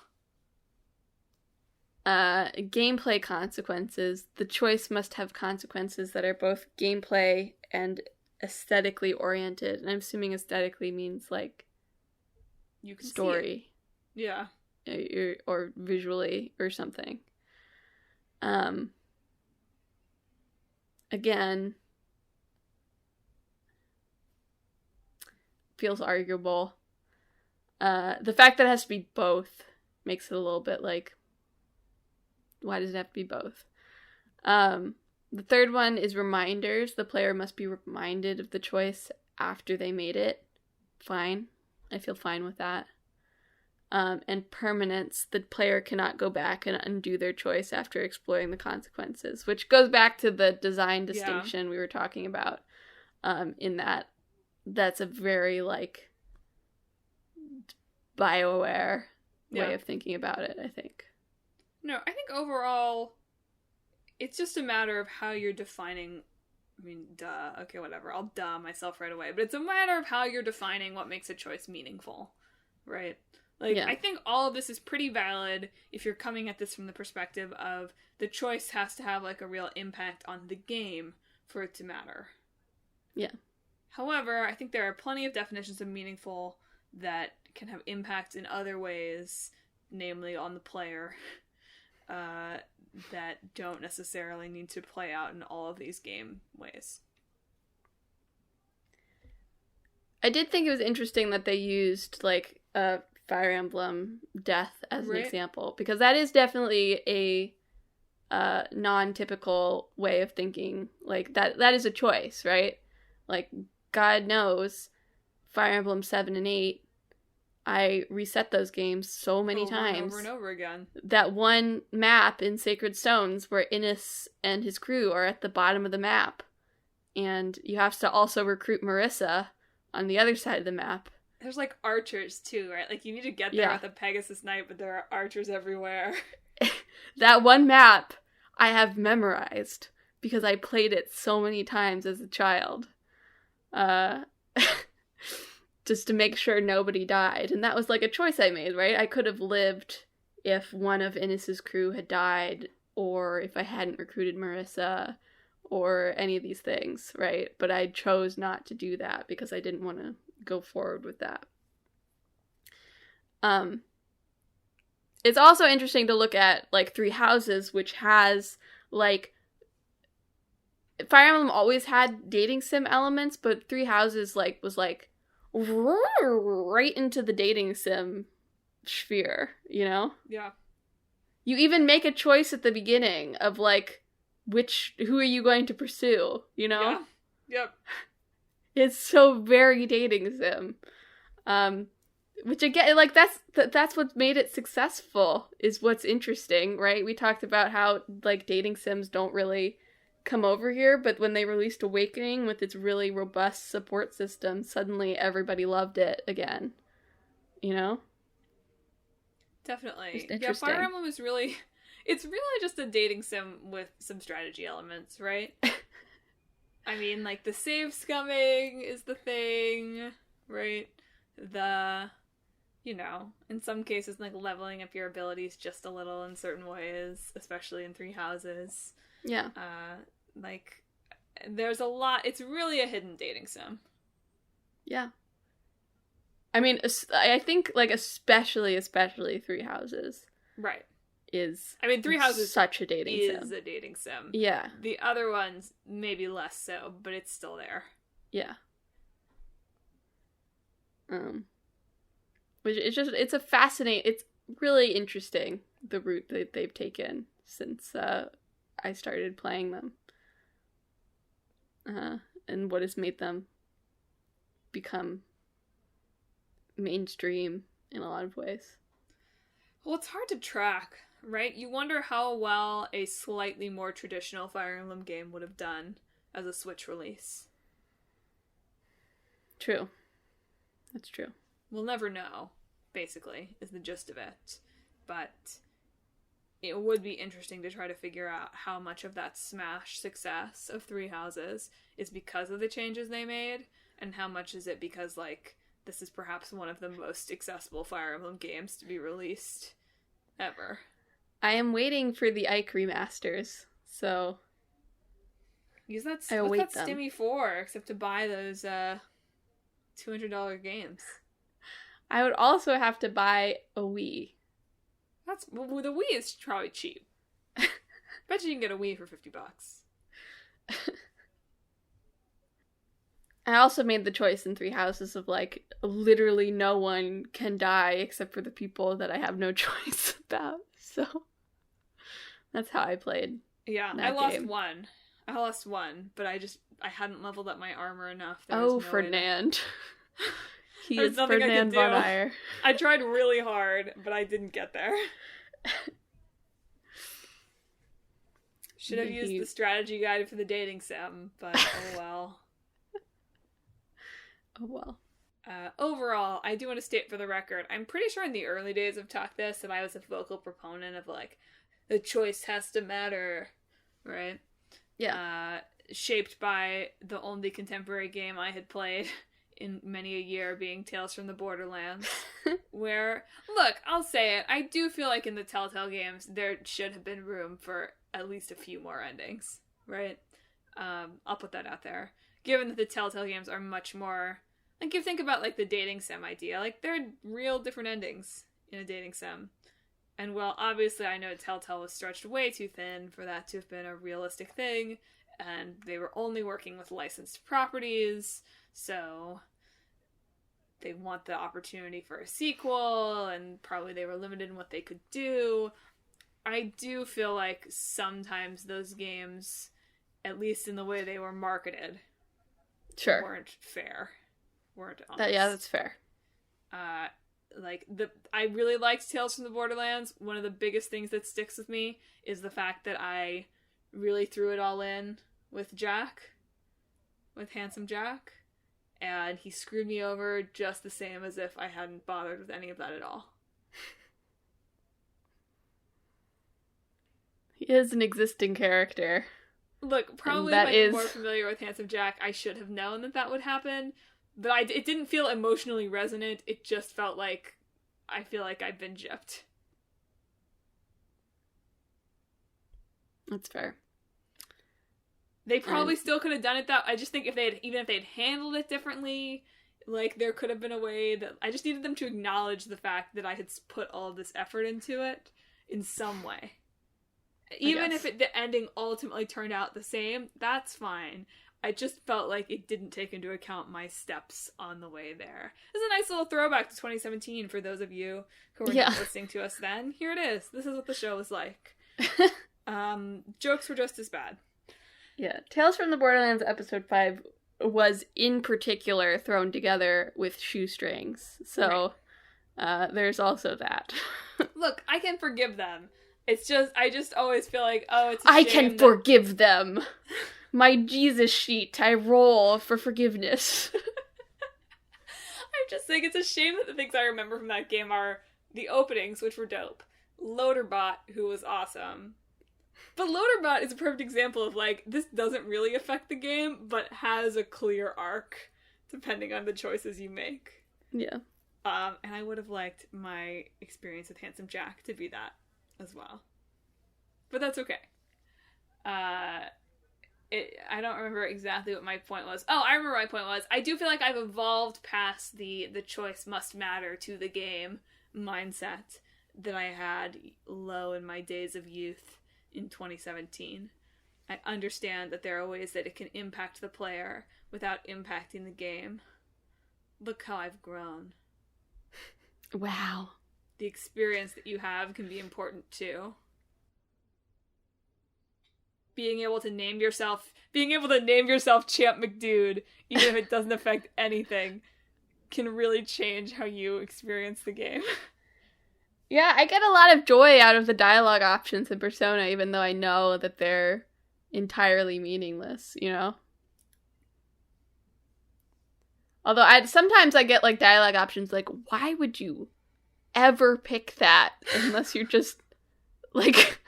Gameplay consequences. The choice must have consequences that are both gameplay and aesthetically oriented. And I'm assuming aesthetically means, like, you can story. See it. Yeah. Or visually or something. Again, feels arguable. The fact that it has to be both makes it a little bit like, why does it have to be both? The third one is reminders. The player must be reminded of the choice after they made it. Fine. I feel fine with that. And permanence. The player cannot go back and undo their choice after exploring the consequences, which goes back to the design distinction we were talking about, in that's a very, like, BioWare way of thinking about it, I think. No, I think overall, it's just a matter of how you're defining. I mean, duh. Okay, whatever. I'll duh myself right away. But it's a matter of how you're defining what makes a choice meaningful, right? Like, I think all of this is pretty valid if you're coming at this from the perspective of the choice has to have, like, a real impact on the game for it to matter. Yeah. However, I think there are plenty of definitions of meaningful that can have impacts in other ways, namely on the player, that don't necessarily need to play out in all of these game ways. I did think it was interesting that they used, like, Fire Emblem Death as an example, because that is definitely a non-typical way of thinking. Like, that is a choice, right? Like, God knows, Fire Emblem 7 and 8, I reset those games so many times. Over and over again. That one map in Sacred Stones where Innes and his crew are at the bottom of the map. And you have to also recruit Marissa on the other side of the map. There's, like, archers, too, right? Like, you need to get there with a Pegasus Knight, but there are archers everywhere. That one map I have memorized because I played it so many times as a child. Just to make sure nobody died. And that was, like, a choice I made, right? I could have lived if one of Innes' crew had died, or if I hadn't recruited Marissa, or any of these things, right? But I chose not to do that because I didn't want to go forward with that. It's also interesting to look at, like, Three Houses, which has, like, Fire Emblem always had dating sim elements, but Three Houses was right into the dating sim sphere, you know? Yeah. You even make a choice at the beginning of who are you going to pursue, you know? Yeah. Yep. It's so very dating sim. Which again, that's what made it successful, is what's interesting, right? We talked about how dating sims don't really come over here, but when they released Awakening with its really robust support system, suddenly everybody loved it again. You know? Definitely. Yeah, Fire Emblem is it's really just a dating sim with some strategy elements, right? I mean, the save scumming is the thing, right? In some cases, leveling up your abilities just a little in certain ways, especially in Three Houses. Yeah. There's a lot. It's really a hidden dating sim. Yeah. I mean, I think, especially Three Houses. Right. Three Houses such a dating sim. Is a dating sim. Yeah. The other ones, maybe less so, but it's still there. Yeah. It's a fascinating, it's really interesting, the route that they've taken since I started playing them. And what has made them become mainstream in a lot of ways. Well, it's hard to track, right? You wonder how well a slightly more traditional Fire Emblem game would have done as a Switch release. True. That's true. We'll never know, basically, is the gist of it. But it would be interesting to try to figure out how much of that smash success of Three Houses is because of the changes they made, and how much is it because, this is perhaps one of the most accessible Fire Emblem games to be released ever. I am waiting for the Ike remasters, so use that. What's that Stimmy for, except to buy those $200 games? I would also have to buy a Wii. The Wii is probably cheap. Bet you can get a Wii for $50. I also made the choice in Three Houses of literally no one can die except for the people that I have no choice about. So that's how I played. Yeah, I lost one, but I hadn't leveled up my armor enough. Ferdinand. He is Ferdinand von Ayer. I tried really hard, but I didn't get there. Should have used the strategy guide for the dating sim, but oh well. Oh well. Overall, I do want to state for the record, I'm pretty sure in the early days of Talk This that I was a vocal proponent of the choice has to matter, right? Yeah. Shaped by the only contemporary game I had played in many a year being Tales from the Borderlands, where, look, I'll say it, I do feel like in the Telltale games there should have been room for at least a few more endings, right? I'll put that out there. Given that the Telltale games are much more, you think about the dating sim idea, there are real different endings in a dating sim. And well, obviously I know Telltale was stretched way too thin for that to have been a realistic thing, and they were only working with licensed properties, so they want the opportunity for a sequel, and probably they were limited in what they could do. I do feel like sometimes those games, at least in the way they were marketed, weren't fair. Weren't honest. Yeah, that's fair. I really liked Tales from the Borderlands. One of the biggest things that sticks with me is the fact that I really threw it all in with Handsome Jack, and he screwed me over just the same as if I hadn't bothered with any of that at all. He is an existing character. Look, probably if I'm more familiar with Handsome Jack, I should have known that would happen, but it didn't feel emotionally resonant. It just felt like I feel like I've been gypped. That's fair. They probably still could have done it that. I just think if they'd handled it differently, there could have been a way that I just needed them to acknowledge the fact that I had put all of this effort into it in some way. Even if the ending ultimately turned out the same, that's fine. I just felt like it didn't take into account my steps on the way there. It's a nice little throwback to 2017 for those of you who were not listening to us then. Here it is. This is what the show was like. Jokes were just as bad. Yeah. Tales from the Borderlands episode 5 was in particular thrown together with shoestrings. So there's also that. Look, I can forgive them. It's just, I just always feel like, oh, it's a shame I can forgive them. My Jesus sheet, I roll for forgiveness. I just think it's a shame that the things I remember from that game are the openings, which were dope. Loaderbot, who was awesome. But Loaderbot is a perfect example of, like, this doesn't really affect the game, but has a clear arc, depending on the choices you make. Yeah. And I would have liked my experience with Handsome Jack to be that as well. But that's okay. I don't remember exactly what my point was. Oh, I remember what my point was. I do feel like I've evolved past the choice must matter to the game mindset that I had low in my days of youth in 2017. I understand that there are ways that it can impact the player without impacting the game. Look how I've grown. Wow. The experience that you have can be important too. Being able to name yourself Champ McDude, even if it doesn't affect anything, can really change how you experience the game. Yeah, I get a lot of joy out of the dialogue options in Persona, even though I know that they're entirely meaningless, you know? Although sometimes I get, like, dialogue options like, why would you ever pick that unless you're just, like...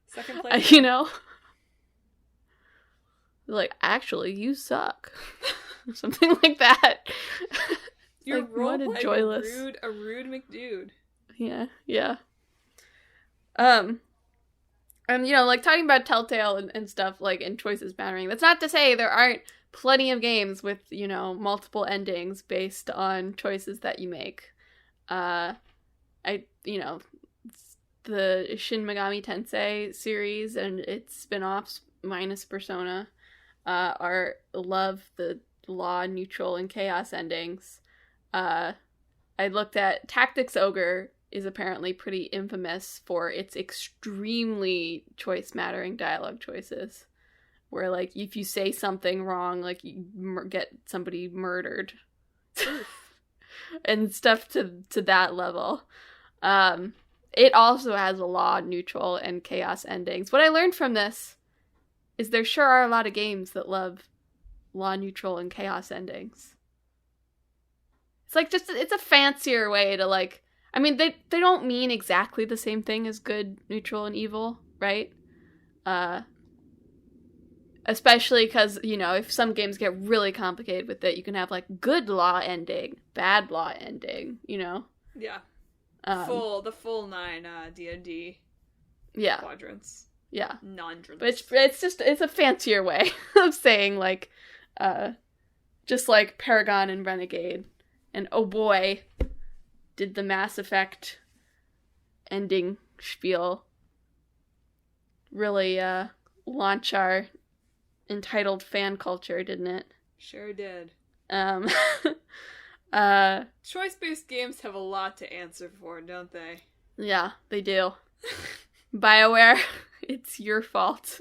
Second place. You know? Like, actually, you suck. Something like that. You're like, what a roleplaying joyless. a rude McDude. Yeah. And, you know, like, talking about Telltale and stuff, like, and choices mattering, that's not to say there aren't plenty of games with, you know, multiple endings based on choices that you make. The Shin Megami Tensei series and its spin-offs, minus Persona, love the law, neutral, and chaos endings. I looked at Tactics Ogre is apparently pretty infamous for its extremely choice-mattering dialogue choices. Where, like, if you say something wrong, like, you get somebody murdered. And stuff to that level. It also has a law, neutral, and chaos endings. What I learned from this is there sure are a lot of games that love law, neutral, and chaos endings. It's like it's a fancier way to, like, I mean, they don't mean exactly the same thing as good, neutral, and evil, right? Especially because, you know, if some games get really complicated with it, you can have, like, good law ending, bad law ending, you know? Yeah. The full 9 D&D quadrants. Yeah. Non-drants. But it's a fancier way of saying, like, just like Paragon and Renegade. And oh boy, did the Mass Effect ending spiel really launch our entitled fan culture, didn't it? Sure did. Choice-based games have a lot to answer for, don't they? Yeah, they do. BioWare, it's your fault.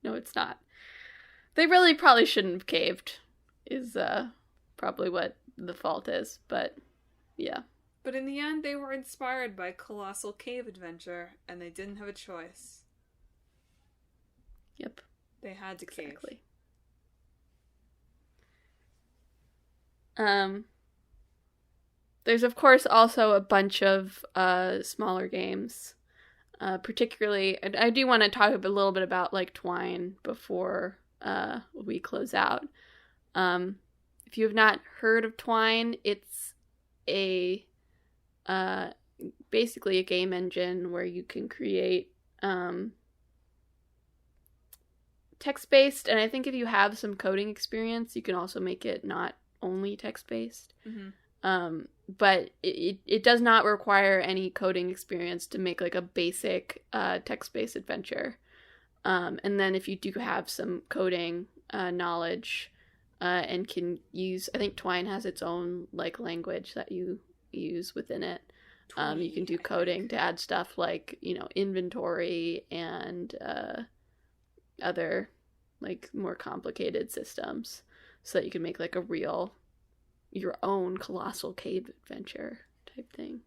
No, it's not. They really probably shouldn't have caved, is probably what the fault is, but yeah. But in the end, they were inspired by Colossal Cave Adventure, and they didn't have a choice. Yep. They had to cave. Exactly. There's, of course, also a bunch of smaller games. Particularly, I do want to talk a little bit about, like, Twine before we close out. If you have not heard of Twine, it's basically a game engine where you can create text-based, and I think if you have some coding experience, you can also make it not only text-based. Mm-hmm. but it does not require any coding experience to make like a basic text-based adventure. And then if you do have some coding knowledge and can use, I think Twine has its own like language that you use within it. You can do coding to add stuff like, you know, inventory and other like more complicated systems so that you can make like a real, your own colossal cave adventure type thing.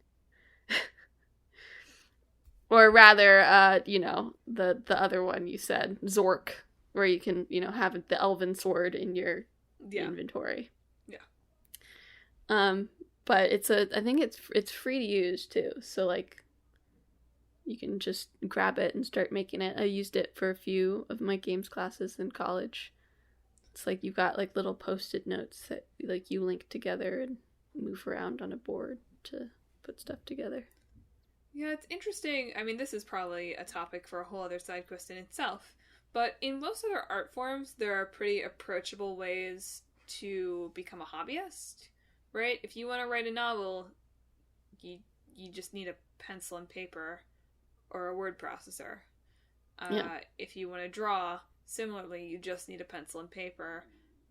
Or rather, you know, the other one you said, Zork, where you can, you know, have the elven sword in your inventory. Yeah. But I think it's free to use too. So like, you can just grab it and start making it. I used it for a few of my games classes in college. It's like you've got like little post-it notes that like you link together and move around on a board to put stuff together. Yeah, it's interesting. I mean, this is probably a topic for a whole other side quest in itself. But in most other art forms, there are pretty approachable ways to become a hobbyist, right? If you want to write a novel, you just need a pencil and paper or a word processor. If you want to draw, similarly, you just need a pencil and paper.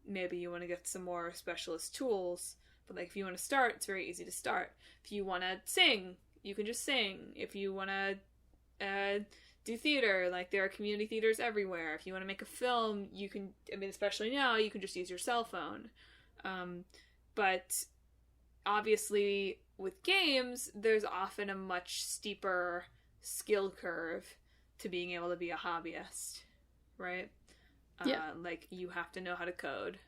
Maybe you want to get some more specialist tools. But like, if you want to start, it's very easy to start. If you want to sing, you can just sing. If you want to do theater, like there are community theaters everywhere. If you want to make a film, you can, I mean, especially now, you can just use your cell phone. But obviously with games, there's often a much steeper skill curve to being able to be a hobbyist, right? Like you have to know how to code.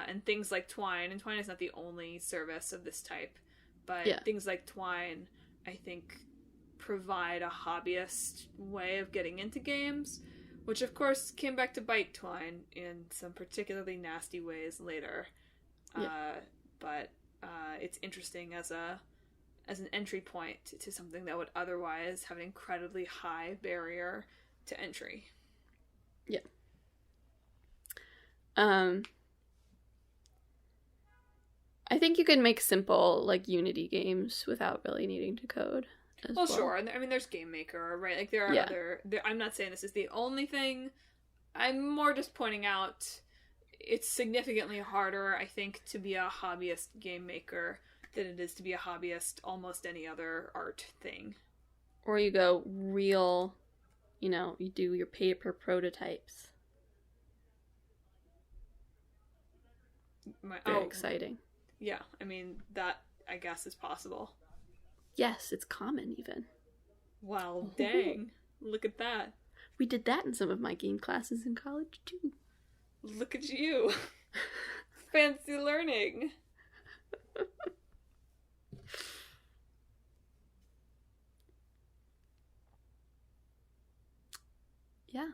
And things like Twine, and Twine is not the only service of this type, but things like Twine, I think, provide a hobbyist way of getting into games, which of course came back to bite Twine in some particularly nasty ways later. But it's interesting as an entry point to something that would otherwise have an incredibly high barrier to entry. Yeah. I think you can make simple, like, Unity games without really needing to code as well. Sure. I mean, there's Game Maker, right? Like, there are other... I'm not saying this is the only thing. I'm more just pointing out it's significantly harder, I think, to be a hobbyist game maker than it is to be a hobbyist almost any other art thing. Or you go real, you know, you do your paper prototypes. Very exciting. Yeah, I mean, that, I guess, is possible. Yes, it's common, even. Well, dang. Look at that. We did that in some of my game classes in college, too. Look at you. Fancy learning. Yeah.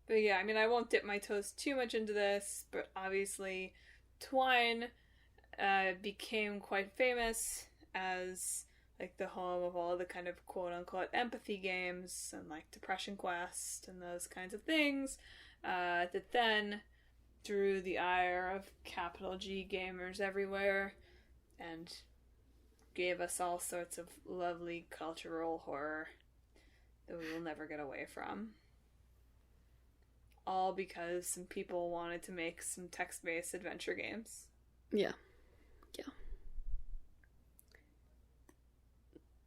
But yeah, I mean, I won't dip my toes too much into this, but obviously Twine became quite famous as like the home of all the kind of quote-unquote empathy games and like Depression Quest and those kinds of things that then drew the ire of capital G gamers everywhere and gave us all sorts of lovely cultural horror that we will never get away from. All because some people wanted to make some text-based adventure games. Yeah. Yeah.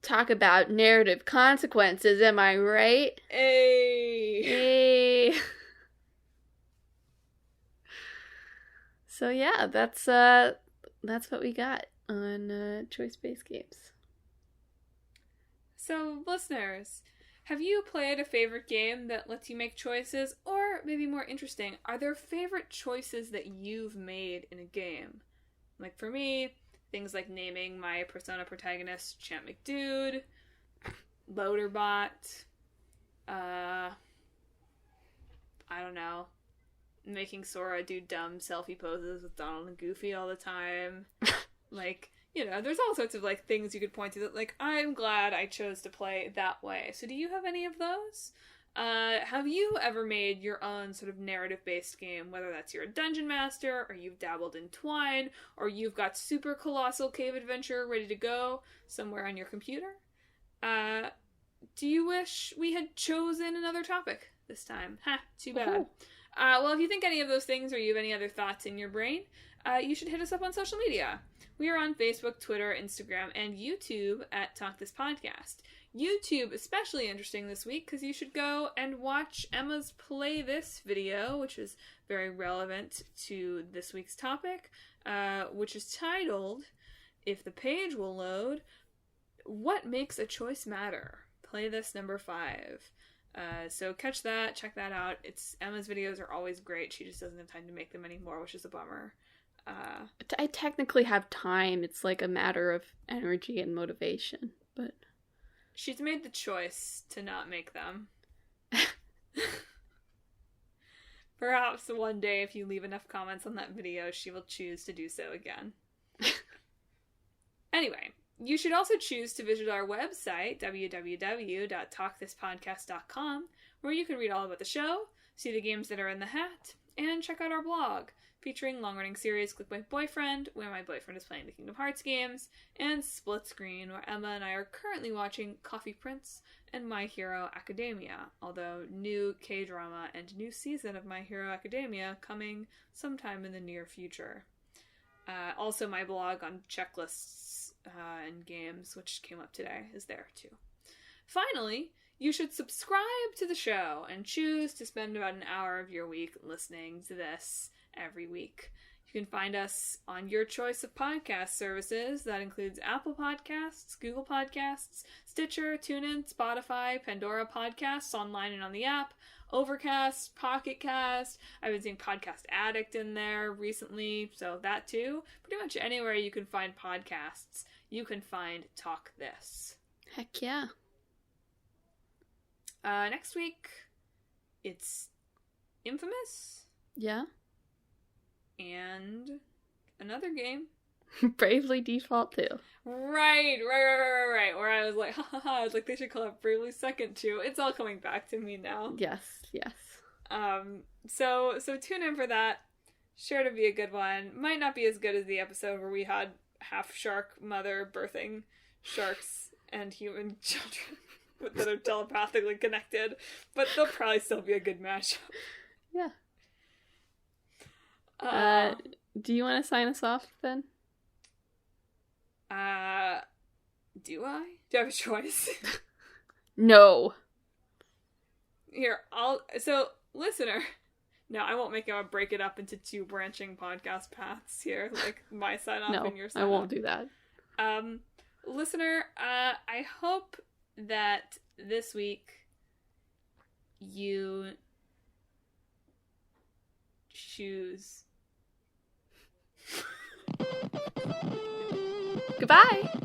Talk about narrative consequences, am I right? Hey! So yeah, that's what we got on choice-based games. So, listeners, have you played a favorite game that lets you make choices? Or, maybe more interesting, are there favorite choices that you've made in a game? Like, for me, things like naming my Persona protagonist Champ McDude, Loaderbot, I don't know, making Sora do dumb selfie poses with Donald and Goofy all the time. Like, you know, there's all sorts of, like, things you could point to that, like, I'm glad I chose to play that way. So do you have any of those? Have you ever made your own sort of narrative-based game, whether that's you're a dungeon master, or you've dabbled in Twine, or you've got Super Colossal Cave Adventure ready to go somewhere on your computer? Do you wish we had chosen another topic this time? Too bad. Well, if you think any of those things or you have any other thoughts in your brain, you should hit us up on social media. We are on Facebook, Twitter, Instagram, and YouTube at Talk This Podcast. YouTube especially interesting this week because you should go and watch Emma's Play This video, which is very relevant to this week's topic, which is titled, if the page will load, What Makes a Choice Matter? Play This number 5. So catch that, check that out. Emma's videos are always great. She just doesn't have time to make them anymore, which is a bummer. I technically have time. It's like a matter of energy and motivation, but she's made the choice to not make them. Perhaps one day, if you leave enough comments on that video, she will choose to do so again. Anyway, you should also choose to visit our website, www.talkthispodcast.com, where you can read all about the show, see the games that are in the hat, and check out our blog, featuring long-running series Click My Boyfriend, where my boyfriend is playing the Kingdom Hearts games, and Split Screen, where Emma and I are currently watching Coffee Prince and My Hero Academia, although new K-drama and new season of My Hero Academia coming sometime in the near future. Also, my blog on checklists and games, which came up today, is there too. Finally, you should subscribe to the show and choose to spend about an hour of your week listening to this every week. You can find us on your choice of podcast services. That includes Apple Podcasts, Google Podcasts, Stitcher, TuneIn, Spotify, Pandora Podcasts, online and on the app, Overcast, Pocket Cast. I've been seeing Podcast Addict in there recently, so that too. Pretty much anywhere you can find podcasts, you can find Talk This. Heck yeah. Next week, it's Infamous. Yeah. And another game. Bravely Default 2. Right. Where I was like, I was like, they should call it Bravely Second 2. It's all coming back to me now. Yes. So tune in for that. Sure to be a good one. Might not be as good as the episode where we had half shark mother birthing sharks and human children that are telepathically connected, but they'll probably still be a good mashup. Yeah. Do you want to sign us off then? Do I? Do I have a choice? No. Here, listener. No, I won't make him break it up into two branching podcast paths here, like my sign off and your sign off. No, I won't do that. Listener, I hope that this week you choose. Goodbye!